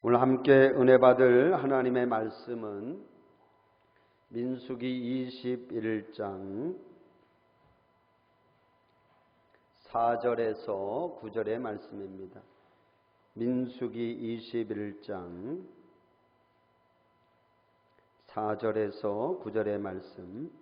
오늘 함께 은혜 받을 하나님의 말씀은 민수기 21장 4절에서 9절의 말씀입니다. 민수기 21장 4절에서 9절의 말씀.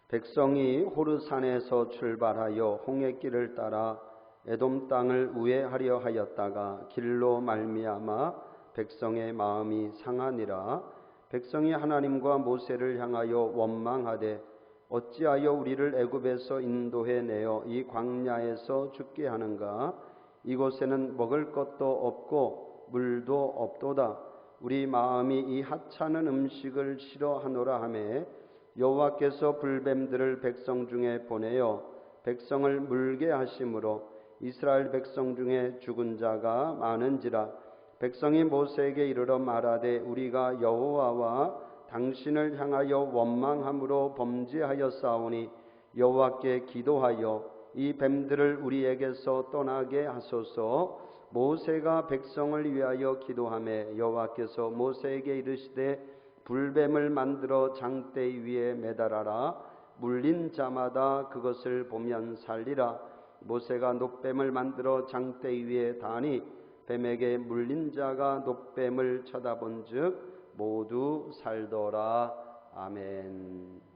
백성이 호르산에서 출발하여 홍해길을 따라 에돔 땅을 우회하려 하였다가 길로 말미암아 백성의 마음이 상하니라. 백성이 하나님과 모세를 향하여 원망하되 어찌하여 우리를 애굽에서 인도해 내어 이 광야에서 죽게 하는가? 이곳에는 먹을 것도 없고 물도 없도다. 우리 마음이 이 하찮은 음식을 싫어하노라 하매 여호와께서 불뱀들을 백성 중에 보내어 백성을 물게 하심으로 이스라엘 백성 중에 죽은 자가 많은지라. 백성이 모세에게 이르러 말하되 우리가 여호와와 당신을 향하여 원망함으로 범죄하였사오니 여호와께 기도하여 이 뱀들을 우리에게서 떠나게 하소서. 모세가 백성을 위하여 기도하매 여호와께서 모세에게 이르시되 불뱀을 만들어 장대 위에 매달아라. 물린 자마다 그것을 보면 살리라. 모세가 놋뱀을 만들어 장대 위에 다니 뱀에게 물린 자가 놋뱀을 쳐다본즉 모두 살더라. 아멘.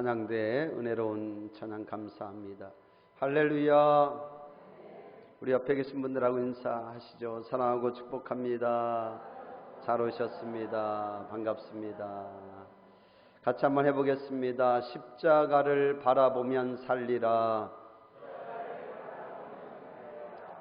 찬양대의 은혜로운 찬양 감사합니다. 할렐루야. 우리 옆에 계신 분들하고 인사하시죠. 사랑하고 축복합니다. 잘 오셨습니다. 반갑습니다. 같이 한번 해보겠습니다. 십자가를 바라보면 살리라.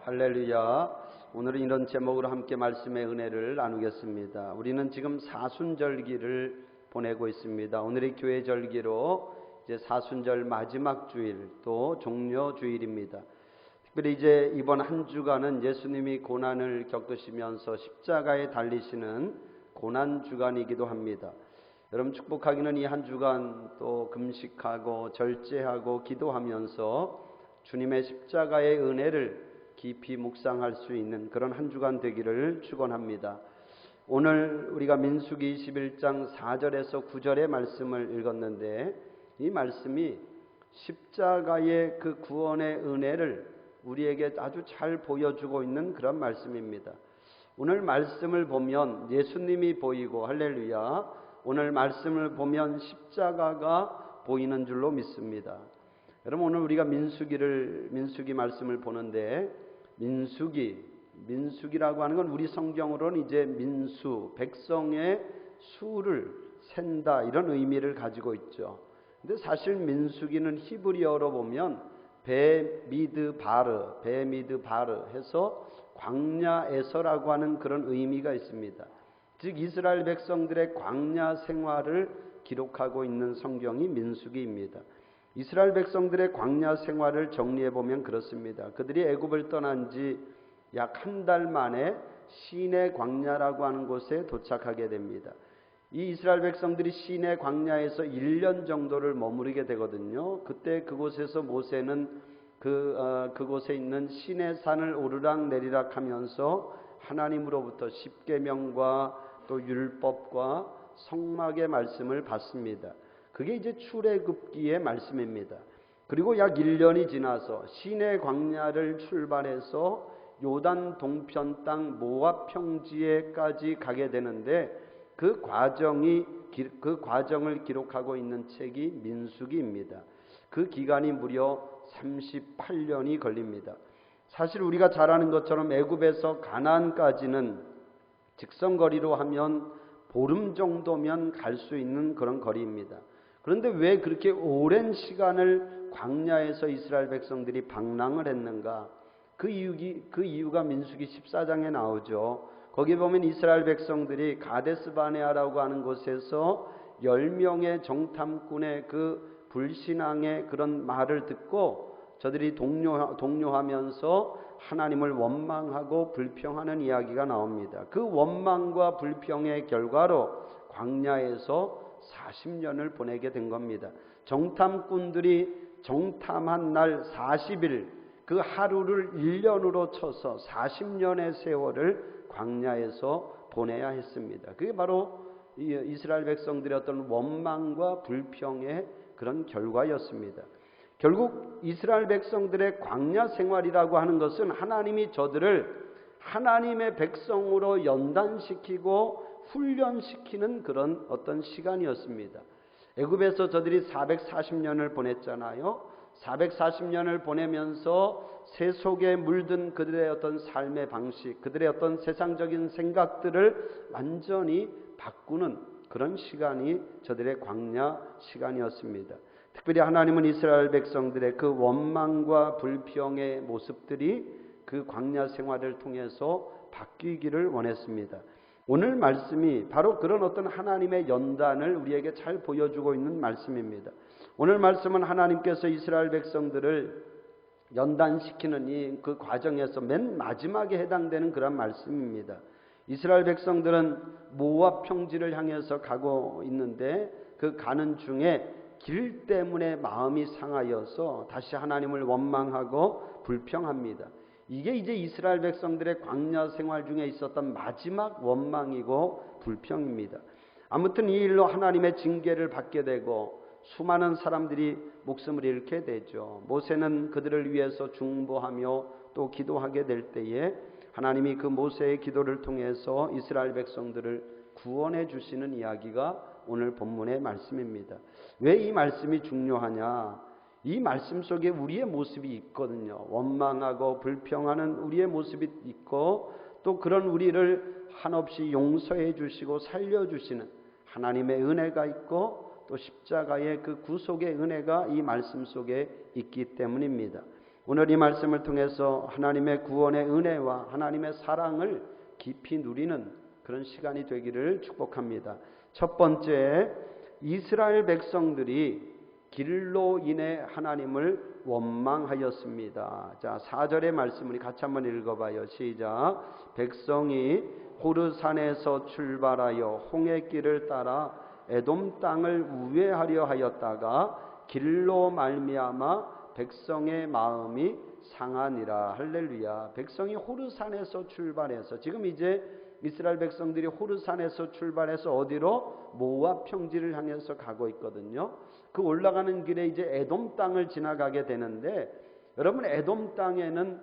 할렐루야. 오늘은 이런 제목으로 함께 말씀의 은혜를 나누겠습니다. 우리는 지금 사순절기를 보내고 있습니다. 오늘의 교회 절기로 이제 사순절 마지막 주일 또 종료 주일입니다. 특별히 이제 이번 한 주간은 예수님이 고난을 겪으시면서 십자가에 달리시는 고난 주간이기도 합니다. 여러분 축복하기는 이 한 주간 또 금식하고 절제하고 기도하면서 주님의 십자가의 은혜를 깊이 묵상할 수 있는 그런 한 주간 되기를 축원합니다. 오늘 우리가 민수기 21장 4절에서 9절의 말씀을 읽었는데 이 말씀이 십자가의 그 구원의 은혜를 우리에게 아주 잘 보여주고 있는 그런 말씀입니다. 오늘 말씀을 보면 예수님이 보이고 할렐루야, 오늘 말씀을 보면 십자가가 보이는 줄로 믿습니다. 여러분 오늘 우리가 민수기 말씀을 보는데 민수기라고 하는 건 우리 성경으로는 이제 민수, 백성의 수를 센다 이런 의미를 가지고 있죠. 근데 사실 민수기는 히브리어로 보면 베미드바르 해서 광야에서라고 하는 그런 의미가 있습니다. 즉 이스라엘 백성들의 광야 생활을 기록하고 있는 성경이 민수기입니다. 이스라엘 백성들의 광야 생활을 정리해 보면 그렇습니다. 그들이 애굽을 떠난 지 약 한 달 만에 시내 광야라고 하는 곳에 도착하게 됩니다. 이 이스라엘 백성들이 시내 광야에서 1년 정도를 머무르게 되거든요. 그때 그곳에서 모세는 그곳에 있는 시내산을 오르락 내리락 하면서 하나님으로부터 십계명과 또 율법과 성막의 말씀을 받습니다. 그게 이제 출애굽기의 말씀입니다. 그리고 약 1년이 지나서 시내 광야를 출발해서 요단 동편 땅 모압 평지에까지 가게 되는데 그 과정을 기록하고 있는 책이 민수기입니다. 그 기간이 무려 38년이 걸립니다. 사실 우리가 잘 아는 것처럼 애굽에서 가나안까지는 직선거리로 하면 보름 정도면 갈 수 있는 그런 거리입니다. 그런데 왜 그렇게 오랜 시간을 광야에서 이스라엘 백성들이 방랑을 했는가? 그 이유가 민수기 14장에 나오죠. 거기 보면 이스라엘 백성들이 가데스바네아라고 하는 곳에서 10명의 정탐꾼의 그 불신앙의 그런 말을 듣고 저들이 동요하면서 하나님을 원망하고 불평하는 이야기가 나옵니다. 그 원망과 불평의 결과로 광야에서 40년을 보내게 된 겁니다. 정탐꾼들이 정탐한 날 40일 그 하루를 1년으로 쳐서 40년의 세월을 광야에서 보내야 했습니다. 그게 바로 이스라엘 백성들의 어떤 원망과 불평의 그런 결과였습니다. 결국 이스라엘 백성들의 광야 생활이라고 하는 것은 하나님이 저들을 하나님의 백성으로 연단시키고 훈련시키는 그런 어떤 시간이었습니다. 애굽에서 저들이 440년을 보냈잖아요. 440년을 보내면서 세 속에 물든 그들의 어떤 삶의 방식, 그들의 어떤 세상적인 생각들을 완전히 바꾸는 그런 시간이 저들의 광야 시간이었습니다. 특별히 하나님은 이스라엘 백성들의 그 원망과 불평의 모습들이 그 광야 생활을 통해서 바뀌기를 원했습니다. 오늘 말씀이 바로 그런 어떤 하나님의 연단을 우리에게 잘 보여주고 있는 말씀입니다. 오늘 말씀은 하나님께서 이스라엘 백성들을 연단시키는 그 과정에서 맨 마지막에 해당되는 그런 말씀입니다. 이스라엘 백성들은 모압 평지를 향해서 가고 있는데 그 가는 중에 길 때문에 마음이 상하여서 다시 하나님을 원망하고 불평합니다. 이게 이제 이스라엘 백성들의 광야 생활 중에 있었던 마지막 원망이고 불평입니다. 아무튼 이 일로 하나님의 징계를 받게 되고 수많은 사람들이 목숨을 잃게 되죠. 모세는 그들을 위해서 중보하며 또 기도하게 될 때에 하나님이 그 모세의 기도를 통해서 이스라엘 백성들을 구원해 주시는 이야기가 오늘 본문의 말씀입니다. 왜 이 말씀이 중요하냐? 이 말씀 속에 우리의 모습이 있거든요. 원망하고 불평하는 우리의 모습이 있고, 또 그런 우리를 한없이 용서해 주시고 살려주시는 하나님의 은혜가 있고, 또 십자가의 그 구속의 은혜가 이 말씀 속에 있기 때문입니다. 오늘 이 말씀을 통해서 하나님의 구원의 은혜와 하나님의 사랑을 깊이 누리는 그런 시간이 되기를 축복합니다. 첫 번째, 이스라엘 백성들이 길로 인해 하나님을 원망하였습니다. 자, 4절의 말씀 우리 같이 한번 읽어봐요. 시작. 백성이 호르산에서 출발하여 홍해길을 따라 에돔 땅을 우회하려 하였다가 길로 말미암아 백성의 마음이 상하니라. 할렐루야. 백성이 호르산에서 출발해서, 지금 이제 이스라엘 백성들이 호르산에서 출발해서 어디로? 모압 평지를 향해서 가고 있거든요. 그 올라가는 길에 이제 에돔 땅을 지나가게 되는데, 여러분 에돔 땅에는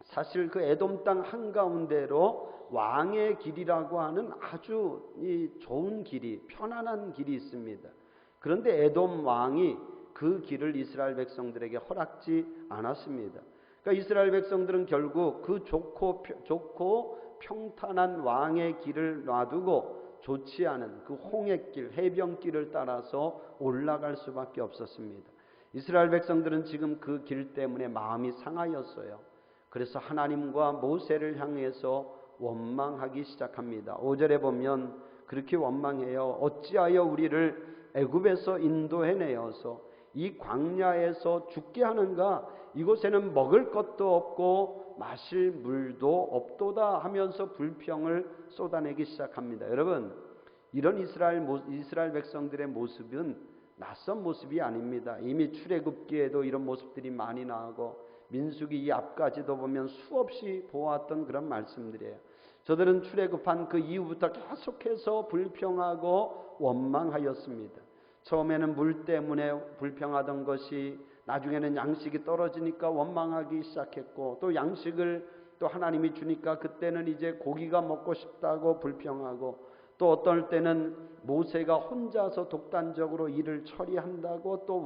사실 그 에돔 땅 한가운데로 왕의 길이라고 하는 아주 좋은 길이, 편안한 길이 있습니다. 그런데 에돔 왕이 그 길을 이스라엘 백성들에게 허락지 않았습니다. 그러니까 이스라엘 백성들은 결국 그 좋고 평탄한 왕의 길을 놔두고 좋지 않은 그 홍해길, 해변길을 따라서 올라갈 수밖에 없었습니다. 이스라엘 백성들은 지금 그 길 때문에 마음이 상하였어요. 그래서 하나님과 모세를 향해서 원망하기 시작합니다. 5절에 보면 그렇게 원망해요. 어찌하여 우리를 애굽에서 인도해내어서 이 광야에서 죽게 하는가? 이곳에는 먹을 것도 없고 마실 물도 없도다 하면서 불평을 쏟아내기 시작합니다. 여러분, 이런 이스라엘 백성들의 모습은 낯선 모습이 아닙니다. 이미 출애굽기에도 이런 모습들이 많이 나오고 민수기 이 앞까지도 보면 수없이 보았던 그런 말씀들이에요. 저들은 출애굽한 그 이후부터 계속해서 불평하고 원망하였습니다. 처음에는 물 때문에 불평하던 것이 나중에는 양식이 떨어지니까 원망하기 시작했고, 또 양식을 또 하나님이 주니까 그때는 이제 고기가 먹고 싶다고 불평하고, 또 어떨 때는 모세가 혼자서 독단적으로 일을 처리한다고 또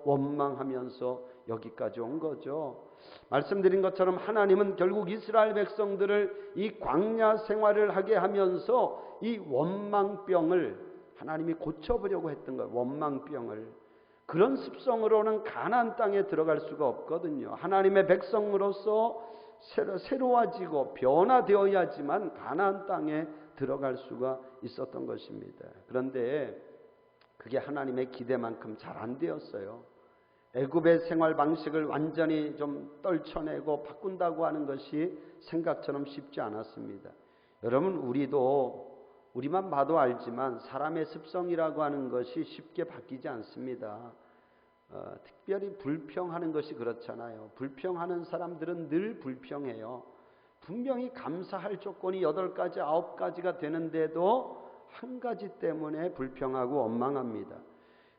원망하면서 여기까지 온 거죠. 말씀드린 것처럼 하나님은 결국 이스라엘 백성들을 이 광야 생활을 하게 하면서 이 원망병을 하나님이 고쳐보려고 했던 거예요. 원망병을. 그런 습성으로는 가나안 땅에 들어갈 수가 없거든요. 하나님의 백성으로서 새로워지고 변화되어야지만 가나안 땅에 들어갈 수가 있었던 것입니다. 그런데 그게 하나님의 기대만큼 잘 안 되었어요. 애굽의 생활 방식을 완전히 좀 떨쳐내고 바꾼다고 하는 것이 생각처럼 쉽지 않았습니다. 여러분, 우리만 봐도 알지만 사람의 습성이라고 하는 것이 쉽게 바뀌지 않습니다. 특별히 불평하는 것이 그렇잖아요. 불평하는 사람들은 늘 불평해요. 분명히 감사할 조건이 8가지, 9가지가 되는데도 한 가지 때문에 불평하고 원망합니다.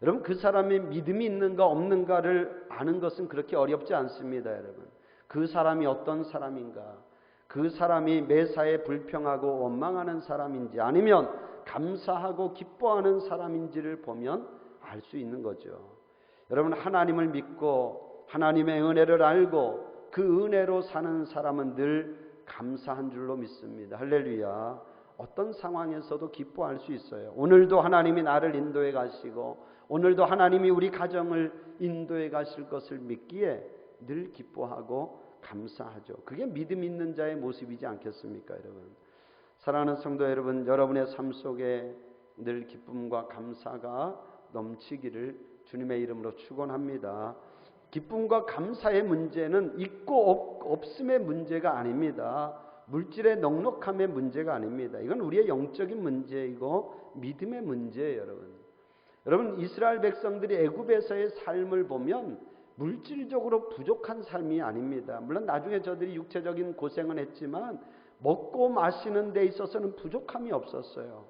여러분, 그 사람이 믿음이 있는가 없는가를 아는 것은 그렇게 어렵지 않습니다. 여러분, 그 사람이 어떤 사람인가, 그 사람이 매사에 불평하고 원망하는 사람인지 아니면 감사하고 기뻐하는 사람인지를 보면 알 수 있는 거죠. 여러분, 하나님을 믿고 하나님의 은혜를 알고 그 은혜로 사는 사람은 늘 감사한 줄로 믿습니다. 할렐루야. 어떤 상황에서도 기뻐할 수 있어요. 오늘도 하나님이 나를 인도해 가시고 오늘도 하나님이 우리 가정을 인도해 가실 것을 믿기에 늘 기뻐하고 감사하죠. 그게 믿음 있는 자의 모습이지 않겠습니까, 여러분? 사랑하는 성도 여러분, 여러분의 삶 속에 늘 기쁨과 감사가 넘치기를 주님의 이름으로 축원합니다. 기쁨과 감사의 문제는 있고 없음의 문제가 아닙니다. 물질의 넉넉함의 문제가 아닙니다. 이건 우리의 영적인 문제이고 믿음의 문제예요, 여러분. 여러분, 이스라엘 백성들이 애굽에서의 삶을 보면 물질적으로 부족한 삶이 아닙니다. 물론 나중에 저들이 육체적인 고생은 했지만 먹고 마시는 데 있어서는 부족함이 없었어요.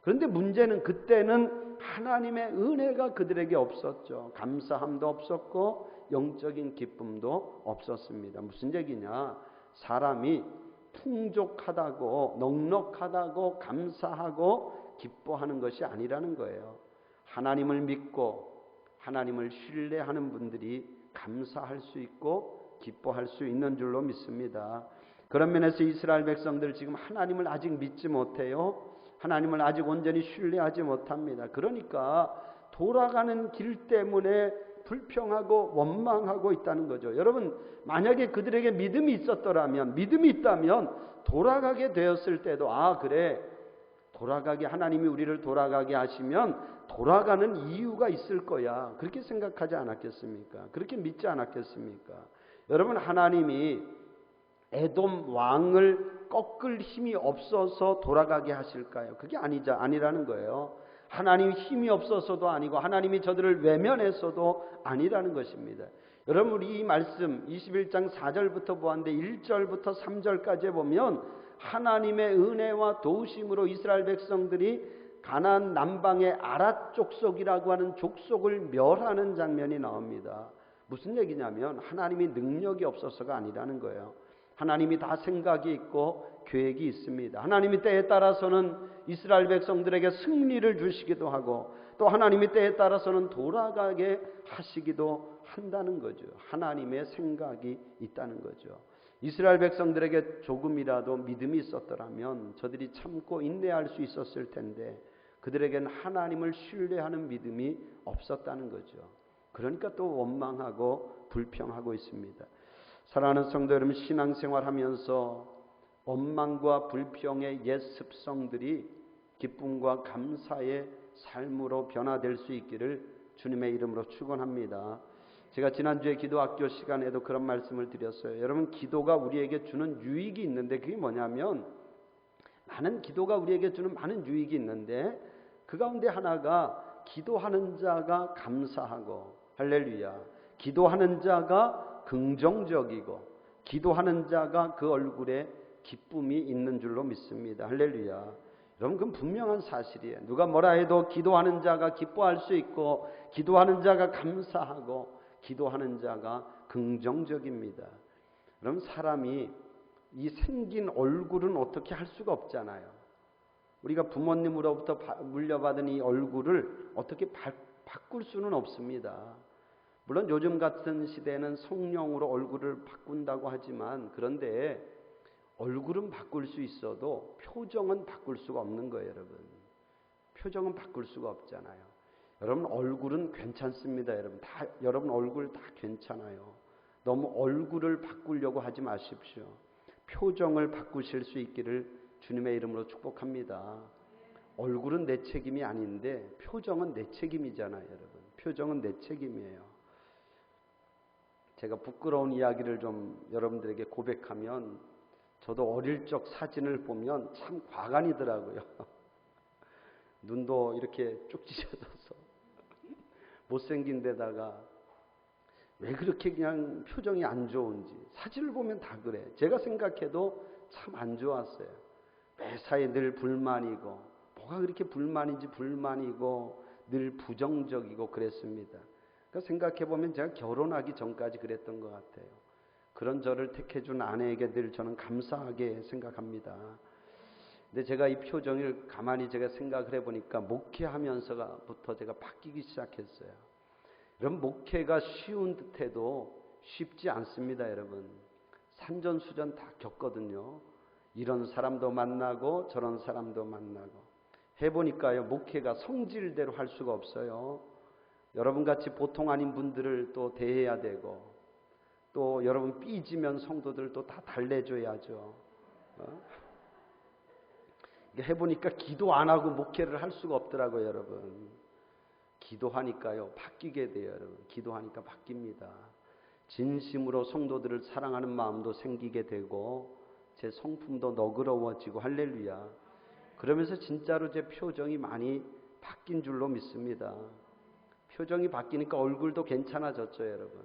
그런데 문제는 그때는 하나님의 은혜가 그들에게 없었죠. 감사함도 없었고 영적인 기쁨도 없었습니다. 무슨 얘기냐? 사람이 풍족하다고, 넉넉하다고, 감사하고 기뻐하는 것이 아니라는 거예요. 하나님을 믿고 하나님을 신뢰하는 분들이 감사할 수 있고 기뻐할 수 있는 줄로 믿습니다. 그런 면에서 이스라엘 백성들 지금 하나님을 아직 믿지 못해요. 하나님을 아직 온전히 신뢰하지 못합니다. 그러니까 돌아가는 길 때문에 불평하고 원망하고 있다는 거죠. 여러분, 만약에 그들에게 믿음이 있었더라면, 믿음이 있다면 돌아가게 되었을 때도 그래, 돌아가게, 하나님이 우리를 돌아가게 하시면 돌아가는 이유가 있을 거야, 그렇게 생각하지 않았겠습니까? 그렇게 믿지 않았겠습니까? 여러분, 하나님이 에돔 왕을 꺾을 힘이 없어서 돌아가게 하실까요? 그게 아니라는 거예요. 하나님이 힘이 없어서도 아니고 하나님이 저들을 외면해서도 아니라는 것입니다. 여러분, 우리 이 말씀 21장 4절부터 보았는데 1절부터 3절까지 보면 하나님의 은혜와 도우심으로 이스라엘 백성들이 가나안 남방의 아랏 족속이라고 하는 족속을 멸하는 장면이 나옵니다. 무슨 얘기냐면 하나님이 능력이 없어서가 아니라는 거예요. 하나님이 다 생각이 있고 계획이 있습니다. 하나님이 때에 따라서는 이스라엘 백성들에게 승리를 주시기도 하고 또 하나님이 때에 따라서는 돌아가게 하시기도 한다는 거죠. 하나님의 생각이 있다는 거죠. 이스라엘 백성들에게 조금이라도 믿음이 있었더라면 저들이 참고 인내할 수 있었을 텐데 그들에게는 하나님을 신뢰하는 믿음이 없었다는 거죠. 그러니까 또 원망하고 불평하고 있습니다. 사랑하는 성도 여러분, 신앙생활하면서 원망과 불평의 옛 습성들이 기쁨과 감사의 삶으로 변화될 수 있기를 주님의 이름으로 축원합니다. 제가 지난주에 기도학교 시간에도 그런 말씀을 드렸어요. 여러분, 기도가 우리에게 주는 유익이 있는데 그게 뭐냐면 기도가 우리에게 주는 많은 유익이 있는데 그 가운데 하나가 기도하는 자가 감사하고, 할렐루야, 기도하는 자가 긍정적이고 기도하는 자가 그 얼굴에 기쁨이 있는 줄로 믿습니다. 할렐루야. 여러분, 그건 분명한 사실이에요. 누가 뭐라 해도 기도하는 자가 기뻐할 수 있고 기도하는 자가 감사하고 기도하는 자가 긍정적입니다. 그럼 사람이 이 생긴 얼굴은 어떻게 할 수가 없잖아요. 우리가 부모님으로부터 물려받은 이 얼굴을 어떻게 바꿀 수는 없습니다. 물론 요즘 같은 시대에는 성령으로 얼굴을 바꾼다고 하지만 그런데 얼굴은 바꿀 수 있어도 표정은 바꿀 수가 없는 거예요. 여러분, 표정은 바꿀 수가 없잖아요. 여러분, 얼굴은 괜찮습니다. 여러분 얼굴 다 괜찮아요. 너무 얼굴을 바꾸려고 하지 마십시오. 표정을 바꾸실 수 있기를 주님의 이름으로 축복합니다. 얼굴은 내 책임이 아닌데 표정은 내 책임이잖아요. 여러분, 표정은 내 책임이에요. 제가 부끄러운 이야기를 좀 여러분들에게 고백하면 저도 어릴 적 사진을 보면 참 과간이더라고요. 눈도 이렇게 쭉 찢어져서 못생긴 데다가 왜 그렇게 그냥 표정이 안 좋은지 사진을 보면 다 그래. 제가 생각해도 참 안 좋았어요. 매사에 늘 불만이고 뭐가 그렇게 불만이고 늘 부정적이고 그랬습니다. 그러니까 생각해보면 제가 결혼하기 전까지 그랬던 것 같아요. 그런 저를 택해준 아내에게 늘 저는 감사하게 생각합니다. 근데 제가 이 표정을 가만히 제가 생각을 해보니까 목회하면서부터 제가 바뀌기 시작했어요. 여러분, 목회가 쉬운 듯해도 쉽지 않습니다. 여러분, 산전수전 다 겪거든요. 이런 사람도 만나고 저런 사람도 만나고 해보니까요, 목회가 성질대로 할 수가 없어요. 여러분같이 보통 아닌 분들을 또 대해야 되고 또 여러분 삐지면 성도들도 다 달래줘야죠. 해보니까 기도 안 하고 목회를 할 수가 없더라고요. 여러분, 기도하니까요 바뀌게 돼요. 여러분, 기도하니까 바뀝니다. 진심으로 성도들을 사랑하는 마음도 생기게 되고 제 성품도 너그러워지고, 할렐루야. 그러면서 진짜로 제 표정이 많이 바뀐 줄로 믿습니다. 표정이 바뀌니까 얼굴도 괜찮아졌죠. 여러분,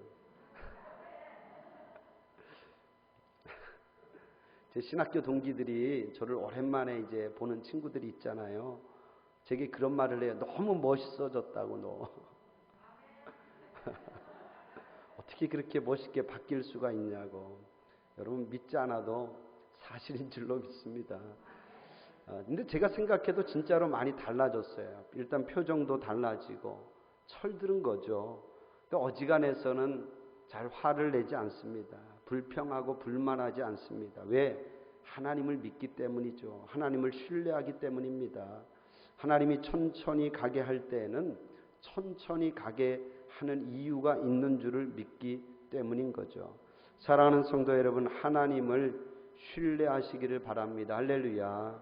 제 신학교 동기들이 저를 오랜만에 이제 보는 친구들이 있잖아요. 제게 그런 말을 해요. 너무 멋있어졌다고. 너 어떻게 그렇게 멋있게 바뀔 수가 있냐고. 여러분, 믿지 않아도 사실인 줄로 믿습니다. 근데 제가 생각해도 진짜로 많이 달라졌어요. 일단 표정도 달라지고 철드는 거죠. 그러니까 어지간해서는 잘 화를 내지 않습니다. 불평하고 불만하지 않습니다. 왜? 하나님을 믿기 때문이죠. 하나님을 신뢰하기 때문입니다. 하나님이 천천히 가게 할 때에는 천천히 가게 하는 이유가 있는 줄을 믿기 때문인 거죠. 사랑하는 성도 여러분, 하나님을 신뢰하시기를 바랍니다. 할렐루야.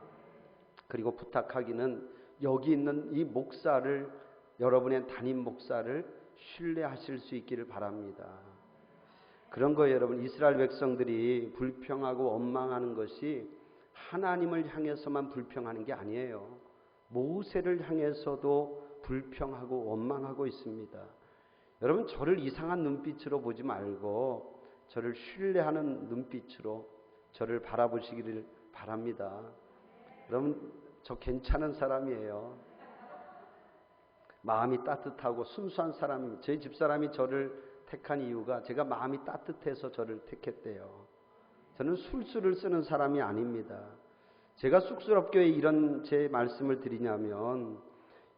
그리고 부탁하기는 여기 있는 이 목사를, 여러분의 담임 목사를 신뢰하실 수 있기를 바랍니다. 그런 거예요, 여러분. 이스라엘 백성들이 불평하고 원망하는 것이 하나님을 향해서만 불평하는 게 아니에요. 모세를 향해서도 불평하고 원망하고 있습니다. 여러분, 저를 이상한 눈빛으로 보지 말고 저를 신뢰하는 눈빛으로 저를 바라보시기를 바랍니다. 여러분, 저 괜찮은 사람이에요. 마음이 따뜻하고 순수한 사람입니다. 저희 집사람이 저를 택한 이유가 제가 마음이 따뜻해서 저를 택했대요. 저는 술수를 쓰는 사람이 아닙니다. 제가 쑥스럽게 왜 이런 제 말씀을 드리냐면,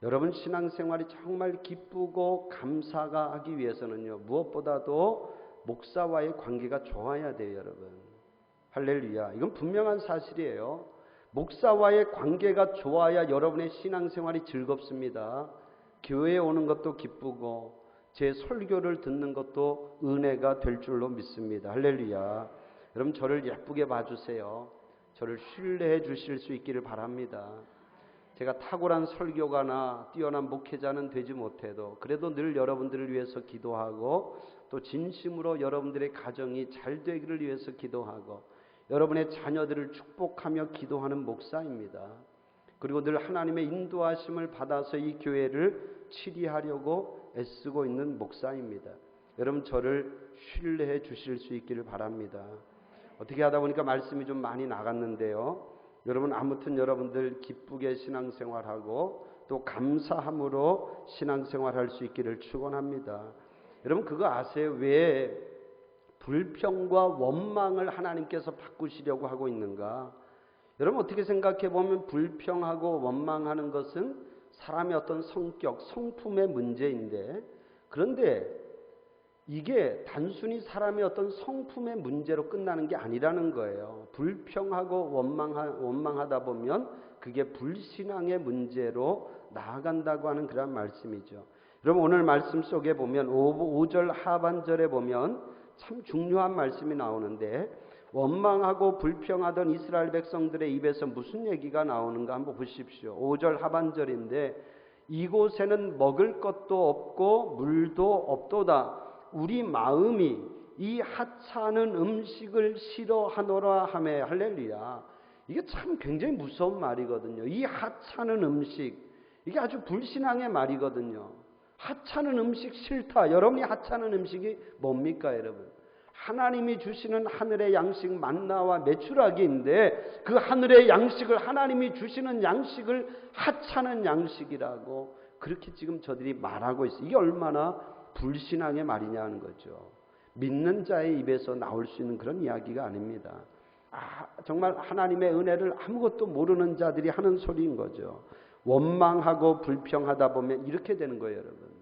여러분 신앙생활이 정말 기쁘고 감사가 하기 위해서는요, 무엇보다도 목사와의 관계가 좋아야 돼요, 여러분. 할렐루야. 이건 분명한 사실이에요. 목사와의 관계가 좋아야 여러분의 신앙생활이 즐겁습니다. 교회에 오는 것도 기쁘고 제 설교를 듣는 것도 은혜가 될 줄로 믿습니다. 할렐루야. 여러분, 저를 예쁘게 봐주세요. 저를 신뢰해 주실 수 있기를 바랍니다. 제가 탁월한 설교가나 뛰어난 목회자는 되지 못해도 그래도 늘 여러분들을 위해서 기도하고 또 진심으로 여러분들의 가정이 잘 되기를 위해서 기도하고 여러분의 자녀들을 축복하며 기도하는 목사입니다. 그리고 늘 하나님의 인도하심을 받아서 이 교회를 치리하려고 애쓰고 있는 목사입니다. 여러분, 저를 신뢰해 주실 수 있기를 바랍니다. 어떻게 하다 보니까 말씀이 좀 많이 나갔는데요. 여러분, 아무튼 여러분들 기쁘게 신앙생활하고 또 감사함으로 신앙생활할 수 있기를 축원합니다. 여러분, 그거 아세요? 왜 불평과 원망을 하나님께서 바꾸시려고 하고 있는가? 여러분, 어떻게 생각해 보면 불평하고 원망하는 것은 사람의 어떤 성격, 성품의 문제인데, 그런데 이게 단순히 사람의 어떤 성품의 문제로 끝나는 게 아니라는 거예요. 불평하고 원망하다 보면 그게 불신앙의 문제로 나아간다고 하는 그런 말씀이죠. 여러분, 오늘 말씀 속에 보면 5절 하반절에 보면 참 중요한 말씀이 나오는데, 원망하고 불평하던 이스라엘 백성들의 입에서 무슨 얘기가 나오는가 한번 보십시오. 5절 하반절인데, 이곳에는 먹을 것도 없고 물도 없도다. 우리 마음이 이 하찮은 음식을 싫어하노라 하매. 할렐루야. 이게 참 굉장히 무서운 말이거든요. 이 하찮은 음식, 이게 아주 불신앙의 말이거든요. 하찮은 음식 싫다. 여러분이 하찮은 음식이 뭡니까, 여러분? 하나님이 주시는 하늘의 양식 만나와 메추라기인데, 그 하늘의 양식을, 하나님이 주시는 양식을 하찮은 양식이라고 그렇게 지금 저들이 말하고 있어요. 이게 얼마나 불신앙의 말이냐는 거죠. 믿는 자의 입에서 나올 수 있는 그런 이야기가 아닙니다. 정말 하나님의 은혜를 아무것도 모르는 자들이 하는 소리인 거죠. 원망하고 불평하다 보면 이렇게 되는 거예요, 여러분.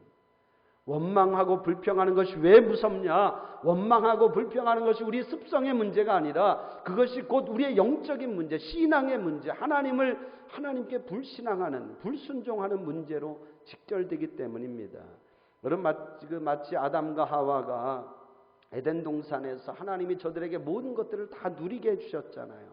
원망하고 불평하는 것이 왜 무섭냐? 원망하고 불평하는 것이 우리 습성의 문제가 아니라 그것이 곧 우리의 영적인 문제, 신앙의 문제, 하나님께 불신앙하는, 불순종하는 문제로 직결되기 때문입니다. 여러분, 마치 아담과 하와가 에덴 동산에서 하나님이 저들에게 모든 것들을 다 누리게 해주셨잖아요.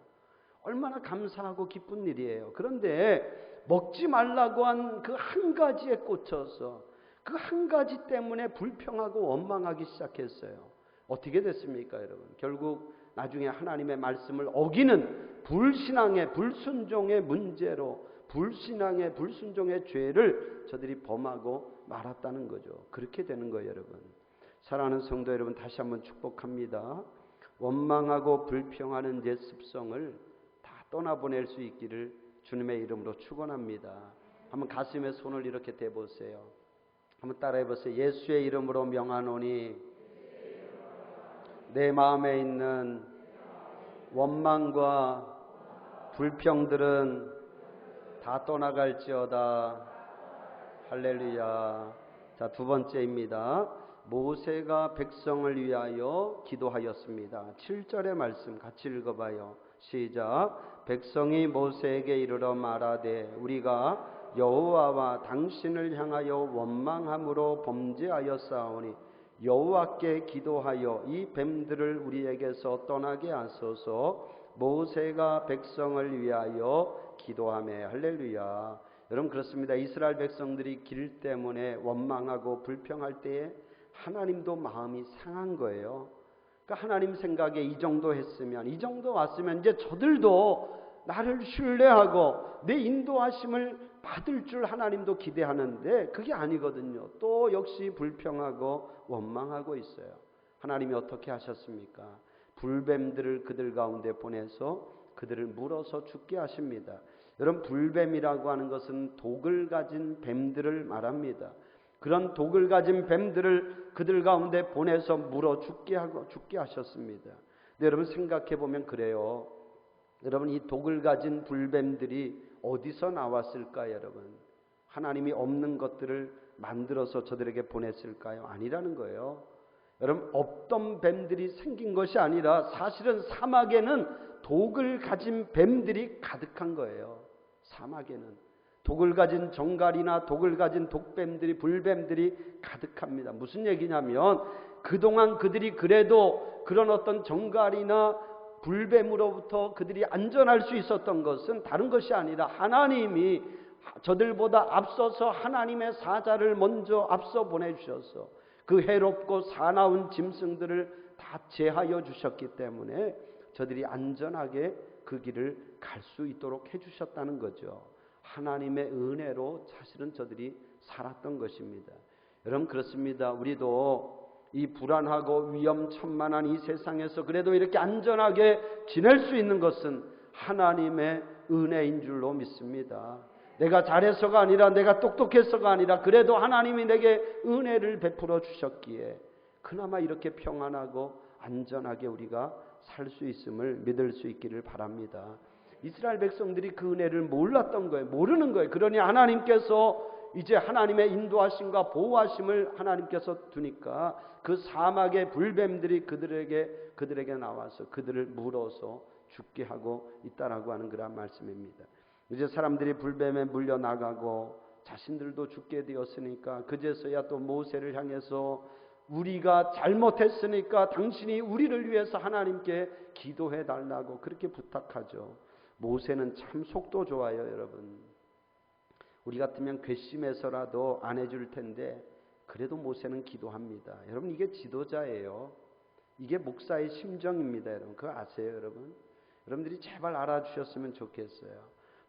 얼마나 감사하고 기쁜 일이에요. 그런데 먹지 말라고 한 그 한 가지에 꽂혀서 그 한 가지 때문에 불평하고 원망하기 시작했어요. 어떻게 됐습니까, 여러분? 결국 나중에 하나님의 말씀을 어기는 불신앙의, 불순종의 문제로, 불신앙의, 불순종의 죄를 저들이 범하고 말았다는 거죠. 그렇게 되는 거예요, 여러분. 사랑하는 성도 여러분, 다시 한번 축복합니다. 원망하고 불평하는 내 습성을 다 떠나보낼 수 있기를 주님의 이름으로 축원합니다. 한번 가슴에 손을 이렇게 대보세요. 한번 따라해 보세요. 예수의 이름으로 명하노니 내 마음에 있는 원망과 불평들은 다 떠나갈지어다. 할렐루야. 자, 두 번째입니다. 모세가 백성을 위하여 기도하였습니다. 7절의 말씀 같이 읽어봐요. 시작. 백성이 모세에게 이르러 말하되 우리가 여호와와 당신을 향하여 원망함으로 범죄하였사오니 여호와께 기도하여 이 뱀들을 우리에게서 떠나게 하소서. 모세가 백성을 위하여 기도하며. 할렐루야. 여러분 그렇습니다. 이스라엘 백성들이 길 때문에 원망하고 불평할 때에 하나님도 마음이 상한 거예요. 그러니까 하나님 생각에 이 정도 했으면, 이 정도 왔으면 이제 저들도 나를 신뢰하고 내 인도하심을 받을 줄 하나님도 기대하는데 그게 아니거든요. 또 역시 불평하고 원망하고 있어요. 하나님이 어떻게 하셨습니까? 불뱀들을 그들 가운데 보내서 그들을 물어서 죽게 하십니다. 여러분 불뱀이라고 하는 것은 독을 가진 뱀들을 말합니다. 그런 독을 가진 뱀들을 그들 가운데 보내서 물어 죽게 하셨습니다. 근데 여러분 생각해 보면 그래요. 여러분 이 독을 가진 불뱀들이 어디서 나왔을까요, 여러분? 하나님이 없는 것들을 만들어서 저들에게 보냈을까요? 아니라는 거예요. 여러분 없던 뱀들이 생긴 것이 아니라 사실은 사막에는 독을 가진 뱀들이 가득한 거예요. 사막에는 독을 가진 정갈이나 독을 가진 독뱀들이, 불뱀들이 가득합니다. 무슨 얘기냐면 그동안 그들이 그래도 그런 어떤 정갈이나 불뱀으로부터 그들이 안전할 수 있었던 것은 다른 것이 아니라 하나님이 저들보다 앞서서 하나님의 사자를 먼저 앞서 보내주셔서 그 해롭고 사나운 짐승들을 다 제하여 주셨기 때문에 저들이 안전하게 그 길을 갈 수 있도록 해주셨다는 거죠. 하나님의 은혜로 사실은 저들이 살았던 것입니다. 여러분 그렇습니다. 우리도 이 불안하고 위험천만한 이 세상에서 그래도 이렇게 안전하게 지낼 수 있는 것은 하나님의 은혜인 줄로 믿습니다. 내가 잘해서가 아니라 내가 똑똑해서가 아니라 그래도 하나님이 내게 은혜를 베풀어 주셨기에 그나마 이렇게 평안하고 안전하게 우리가 살 수 있음을 믿을 수 있기를 바랍니다. 이스라엘 백성들이 그 은혜를 몰랐던 거예요. 모르는 거예요. 그러니 하나님께서 이제 하나님의 인도하심과 보호하심을 하나님께서 두니까 그 사막의 불뱀들이 그들에게 나와서 그들을 물어서 죽게 하고 있다라고 하는 그런 말씀입니다. 이제 사람들이 불뱀에 물려 나가고 자신들도 죽게 되었으니까 그제서야 또 모세를 향해서 우리가 잘못했으니까 당신이 우리를 위해서 하나님께 기도해 달라고 그렇게 부탁하죠. 모세는 참 속도 좋아요, 여러분. 우리 같으면 괘씸해서라도 안 해줄 텐데 그래도 모세는 기도합니다. 여러분 이게 지도자예요. 이게 목사의 심정입니다. 여러분 그거 아세요, 여러분? 여러분들이 제발 알아주셨으면 좋겠어요.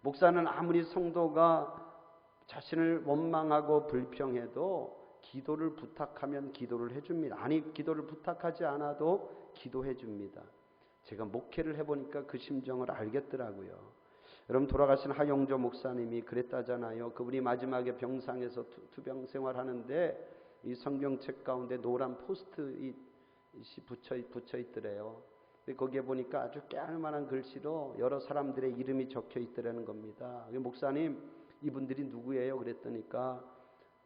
목사는 아무리 성도가 자신을 원망하고 불평해도 기도를 부탁하면 기도를 해줍니다. 아니 기도를 부탁하지 않아도 기도해 줍니다. 제가 목회를 해보니까 그 심정을 알겠더라고요. 여러분 돌아가신 하용조 목사님이 그랬다잖아요. 그분이 마지막에 병상에서 투병 생활하는데 이 성경책 가운데 노란 포스트잇이 붙여 있더래요. 근데 거기에 보니까 아주 깨알만한 글씨로 여러 사람들의 이름이 적혀 있더라는 겁니다. 목사님 이분들이 누구예요? 그랬더니까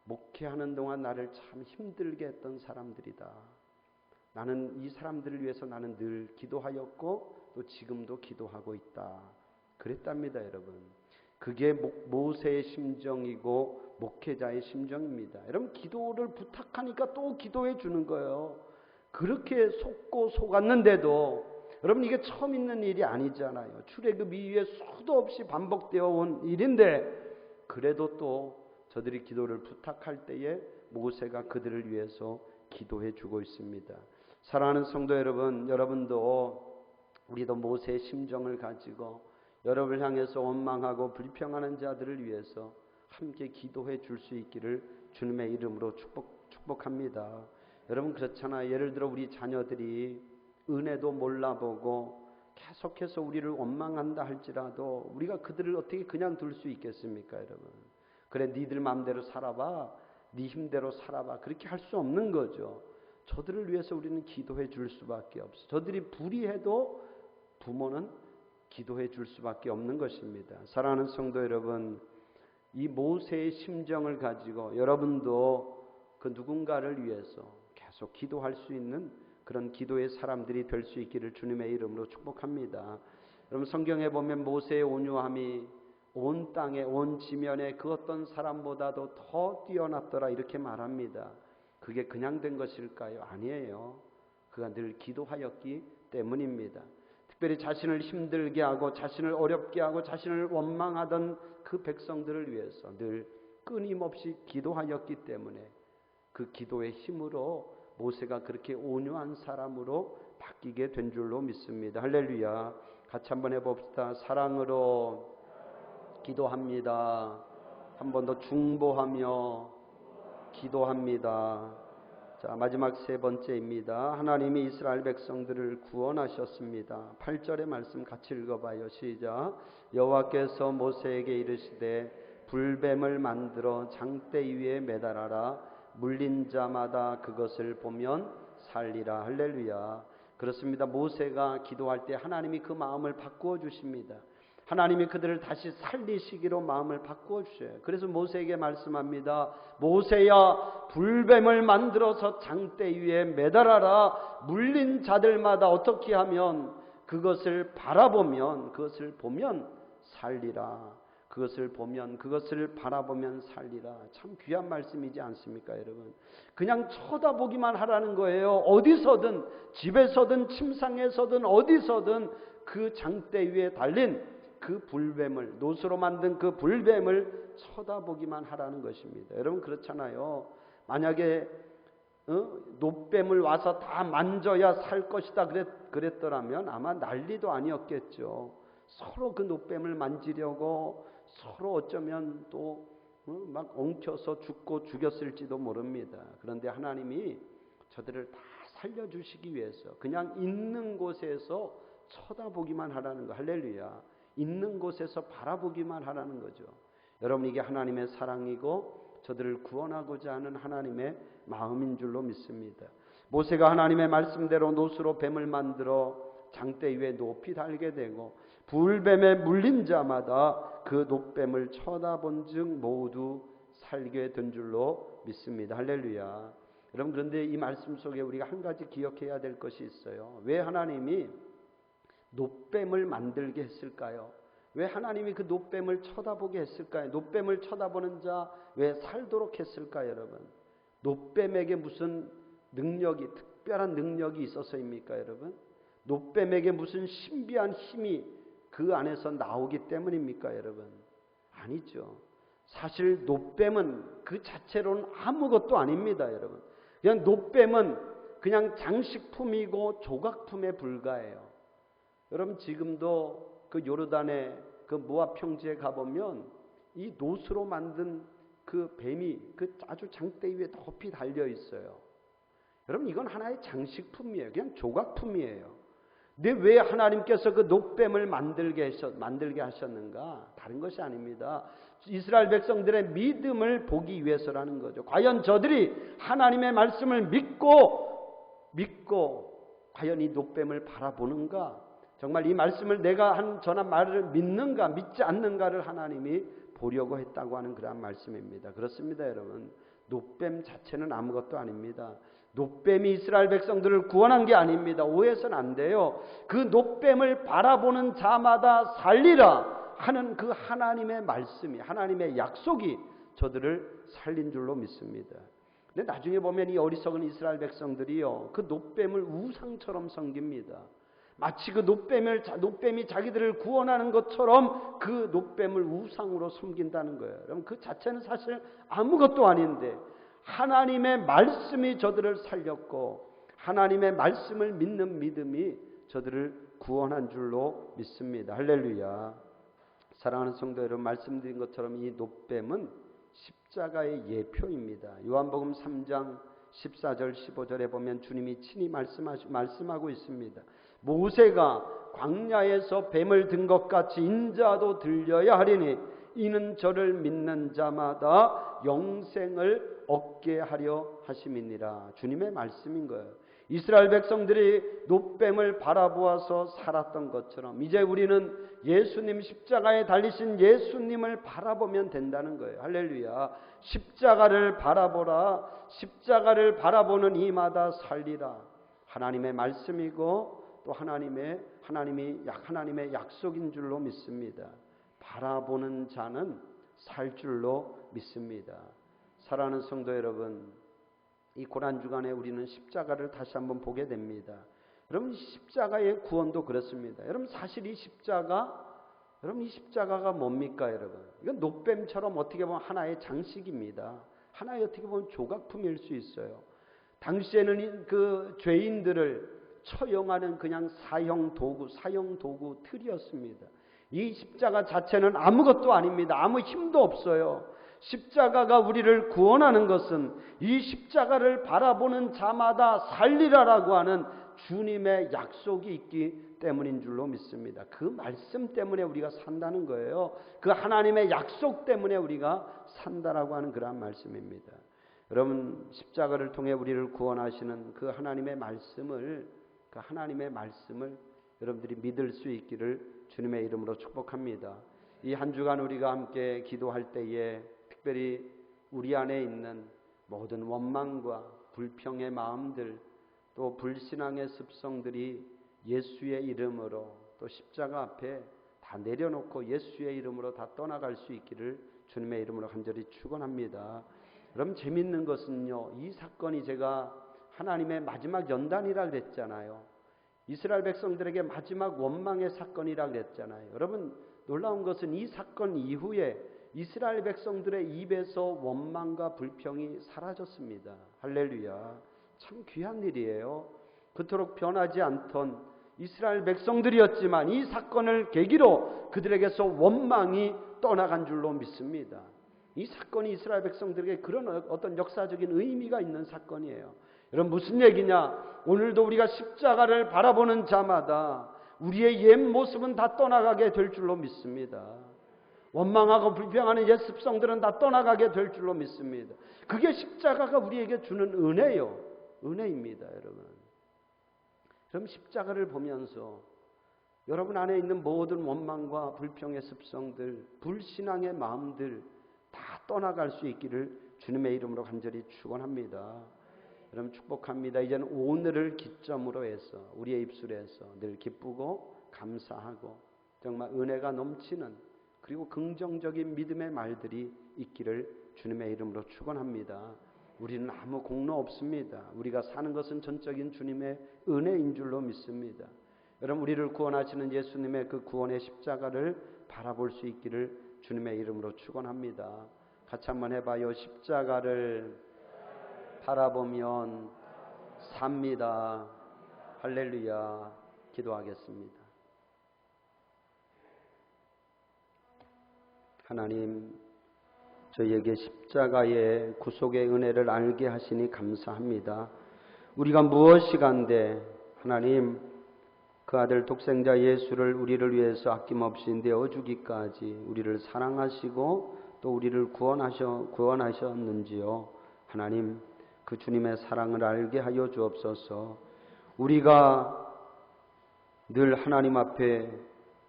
목회하는 동안 나를 참 힘들게 했던 사람들이다. 나는 이 사람들을 위해서 나는 늘 기도하였고 또 지금도 기도하고 있다. 그랬답니다, 여러분. 그게 모세의 심정이고 목회자의 심정입니다. 여러분 기도를 부탁하니까 또 기도해 주는 거예요. 그렇게 속고 속았는데도 여러분 이게 처음 있는 일이 아니잖아요. 출애굽 이후에 수도 없이 반복되어 온 일인데 그래도 또 저들이 기도를 부탁할 때에 모세가 그들을 위해서 기도해 주고 있습니다. 사랑하는 성도 여러분, 여러분도 우리도 모세의 심정을 가지고 여러분을 향해서 원망하고 불평하는 자들을 위해서 함께 기도해 줄 수 있기를 주님의 이름으로 축복합니다. 여러분 그렇잖아요. 예를 들어 우리 자녀들이 은혜도 몰라보고 계속해서 우리를 원망한다 할지라도 우리가 그들을 어떻게 그냥 둘 수 있겠습니까, 여러분? 그래 니들 마음대로 살아봐, 네 힘대로 살아봐, 그렇게 할 수 없는 거죠. 저들을 위해서 우리는 기도해 줄 수밖에 없어요. 저들이 불의해도 부모는 기도해 줄 수밖에 없는 것입니다. 사랑하는 성도 여러분, 이 모세의 심정을 가지고 여러분도 그 누군가를 위해서 계속 기도할 수 있는 그런 기도의 사람들이 될 수 있기를 주님의 이름으로 축복합니다. 여러분, 성경에 보면 모세의 온유함이 온 땅에, 온 지면에 그 어떤 사람보다도 더 뛰어났더라 이렇게 말합니다. 그게 그냥 된 것일까요? 아니에요. 그가 늘 기도하였기 때문입니다. 특별히 자신을 힘들게 하고 자신을 어렵게 하고 자신을 원망하던 그 백성들을 위해서 늘 끊임없이 기도하였기 때문에 그 기도의 힘으로 모세가 그렇게 온유한 사람으로 바뀌게 된 줄로 믿습니다. 할렐루야. 같이 한번 해봅시다. 사랑으로 기도합니다. 한 번 더 중보하며 기도합니다. 자, 마지막 세 번째입니다. 하나님이 이스라엘 백성들을 구원하셨습니다. 8절의 말씀 같이 읽어봐요. 시작. 여호와께서 모세에게 이르시되 불뱀을 만들어 장대 위에 매달아라. 물린 자마다 그것을 보면 살리라. 할렐루야. 그렇습니다. 모세가 기도할 때 하나님이 그 마음을 바꾸어 주십니다. 하나님이 그들을 다시 살리시기로 마음을 바꾸어 주셔요. 그래서 모세에게 말씀합니다. 모세야, 불뱀을 만들어서 장대 위에 매달아라. 물린 자들마다 어떻게 하면 그것을 바라보면, 그것을 보면 살리라. 그것을 보면, 그것을 바라보면 살리라. 참 귀한 말씀이지 않습니까, 여러분? 그냥 쳐다보기만 하라는 거예요. 어디서든, 집에서든 침상에서든 어디서든 그 장대 위에 달린 그 불뱀을, 노수로 만든 그 불뱀을 쳐다보기만 하라는 것입니다. 여러분, 그렇잖아요. 만약에 노뱀을 와서 다 만져야 살 것이다 그랬더라면 아마 난리도 아니었겠죠. 서로 그 노뱀을 만지려고 서로 어쩌면 또 막 엉켜서 죽고 죽였을지도 모릅니다. 그런데 하나님이 저들을 다 살려주시기 위해서 그냥 있는 곳에서 쳐다보기만 하라는 거. 할렐루야. 있는 곳에서 바라보기만 하라는 거죠. 여러분, 이게 하나님의 사랑이고 저들을 구원하고자 하는 하나님의 마음인 줄로 믿습니다. 모세가 하나님의 말씀대로 노수로 뱀을 만들어 장대 위에 높이 달게 되고 불뱀에 물린 자마다 그 노뱀을 쳐다본 즉 모두 살게 된 줄로 믿습니다. 할렐루야. 여러분, 그런데 이 말씀 속에 우리가 한 가지 기억해야 될 것이 있어요. 왜 하나님이 노뱀을 만들게 했을까요? 왜 하나님이 그 노뱀을 쳐다보게 했을까요? 노뱀을 쳐다보는 자 왜 살도록 했을까요, 여러분? 노뱀에게 무슨 능력이, 특별한 능력이 있어서입니까, 여러분? 노뱀에게 무슨 신비한 힘이 그 안에서 나오기 때문입니까, 여러분? 아니죠. 사실 노뱀은 그 자체로는 아무것도 아닙니다, 여러분. 그냥 노뱀은 그냥 장식품이고 조각품에 불과해요. 여러분, 지금도 그 요르단의 그 모압 평지에 가보면 이 노수로 만든 그 뱀이 그 아주 장대 위에 높이 달려 있어요. 여러분, 이건 하나의 장식품이에요. 그냥 조각품이에요. 근데 왜 하나님께서 그 노뱀을 만들게 하셨는가? 다른 것이 아닙니다. 이스라엘 백성들의 믿음을 보기 위해서라는 거죠. 과연 저들이 하나님의 말씀을 믿고 과연 이 노뱀을 바라보는가? 정말 이 말씀을 내가 전한 말을 믿는가 믿지 않는가를 하나님이 보려고 했다고 하는 그러한 말씀입니다. 그렇습니다, 여러분. 노뱀 자체는 아무것도 아닙니다. 노뱀이 이스라엘 백성들을 구원한 게 아닙니다. 오해해서는 안 돼요. 그 노뱀을 바라보는 자마다 살리라 하는 그 하나님의 말씀이, 하나님의 약속이 저들을 살린 줄로 믿습니다. 근데 나중에 보면 이 어리석은 이스라엘 백성들이요, 그 노뱀을 우상처럼 섬깁니다. 마치 그 노뱀이 자기들을 구원하는 것처럼 그 노뱀을 우상으로 섬긴다는 거예요. 여러분, 그 자체는 사실 아무것도 아닌데 하나님의 말씀이 저들을 살렸고 하나님의 말씀을 믿는 믿음이 저들을 구원한 줄로 믿습니다. 할렐루야. 사랑하는 성도 여러분, 말씀드린 것처럼 이 노뱀은 십자가의 예표입니다. 요한복음 3장 14절 15절에 보면 주님이 친히 말씀하고 있습니다. 모세가 광야에서 뱀을 든 것 같이 인자도 들려야 하리니 이는 저를 믿는 자마다 영생을 얻게 하려 하심이니라. 주님의 말씀인 거예요. 이스라엘 백성들이 놋뱀을 바라보아서 살았던 것처럼 이제 우리는 예수님, 십자가에 달리신 예수님을 바라보면 된다는 거예요. 할렐루야. 십자가를 바라보라. 십자가를 바라보는 이마다 살리라. 하나님의 말씀이고 또 하나님의 약속인 줄로 믿습니다. 바라보는 자는 살 줄로 믿습니다. 사랑하는 성도 여러분, 이 고난주간에 우리는 십자가를 다시 한번 보게 됩니다. 여러분, 십자가의 구원도 그렇습니다. 여러분, 사실 이 십자가가 뭡니까, 여러분? 이건 놋뱀처럼 어떻게 보면 하나의 장식입니다. 하나의 어떻게 보면 조각품일 수 있어요. 당시에는 그 죄인들을 처형하는 그냥 사형 도구 틀이었습니다. 이 십자가 자체는 아무것도 아닙니다. 아무 힘도 없어요. 십자가가 우리를 구원하는 것은 이 십자가를 바라보는 자마다 살리라라고 하는 주님의 약속이 있기 때문인 줄로 믿습니다. 그 말씀 때문에 우리가 산다는 거예요. 그 하나님의 약속 때문에 우리가 산다라고 하는 그러한 말씀입니다. 여러분, 십자가를 통해 우리를 구원하시는 그 하나님의 말씀을 여러분들이 믿을 수 있기를 주님의 이름으로 축복합니다. 이 한 주간 우리가 함께 기도할 때에 특별히 우리 안에 있는 모든 원망과 불평의 마음들, 또 불신앙의 습성들이 예수의 이름으로 또 십자가 앞에 다 내려놓고 예수의 이름으로 다 떠나갈 수 있기를 주님의 이름으로 간절히 축원합니다. 그럼 재밌는 것은요, 이 사건이 제가 하나님의 마지막 연단이라 그랬잖아요. 이스라엘 백성들에게 마지막 원망의 사건이라 그랬잖아요. 여러분, 놀라운 것은 이 사건 이후에 이스라엘 백성들의 입에서 원망과 불평이 사라졌습니다. 할렐루야. 참 귀한 일이에요. 그토록 변하지 않던 이스라엘 백성들이었지만 이 사건을 계기로 그들에게서 원망이 떠나간 줄로 믿습니다. 이 사건이 이스라엘 백성들에게 그런 어떤 역사적인 의미가 있는 사건이에요. 여러분, 무슨 얘기냐? 오늘도 우리가 십자가를 바라보는 자마다 우리의 옛 모습은 다 떠나가게 될 줄로 믿습니다. 원망하고 불평하는 옛 습성들은 다 떠나가게 될 줄로 믿습니다. 그게 십자가가 우리에게 주는 은혜요. 은혜입니다, 여러분. 그럼 십자가를 보면서 여러분 안에 있는 모든 원망과 불평의 습성들, 불신앙의 마음들 다 떠나갈 수 있기를 주님의 이름으로 간절히 축원합니다. 여러분, 축복합니다. 이제는 오늘을 기점으로 해서 우리의 입술에서 늘 기쁘고 감사하고 정말 은혜가 넘치는 그리고 긍정적인 믿음의 말들이 있기를 주님의 이름으로 축원합니다. 우리는 아무 공로 없습니다. 우리가 사는 것은 전적인 주님의 은혜인 줄로 믿습니다. 여러분, 우리를 구원하시는 예수님의 그 구원의 십자가를 바라볼 수 있기를 주님의 이름으로 축원합니다. 같이 한번 해봐요. 십자가를 바라보면 삽니다. 할렐루야. 기도하겠습니다. 하나님, 저희에게 십자가의 구속의 은혜를 알게 하시니 감사합니다. 우리가 무엇이간데 하나님, 그 아들 독생자 예수를 우리를 위해서 아낌없이 내어주기까지 우리를 사랑하시고 또 우리를 구원하셨는지요. 하나님, 그 주님의 사랑을 알게 하여 주옵소서. 우리가 늘 하나님 앞에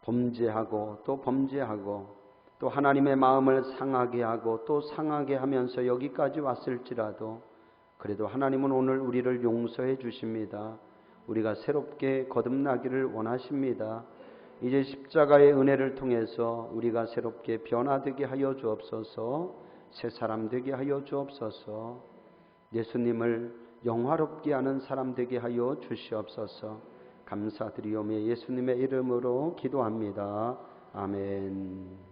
범죄하고 또 하나님의 마음을 상하게 하고 또 상하게 하면서 여기까지 왔을지라도 그래도 하나님은 오늘 우리를 용서해 주십니다. 우리가 새롭게 거듭나기를 원하십니다. 이제 십자가의 은혜를 통해서 우리가 새롭게 변화되게 하여 주옵소서. 새 사람 되게 하여 주옵소서. 예수님을 영화롭게 하는 사람 되게 하여 주시옵소서. 감사드리오며 예수님의 이름으로 기도합니다. 아멘.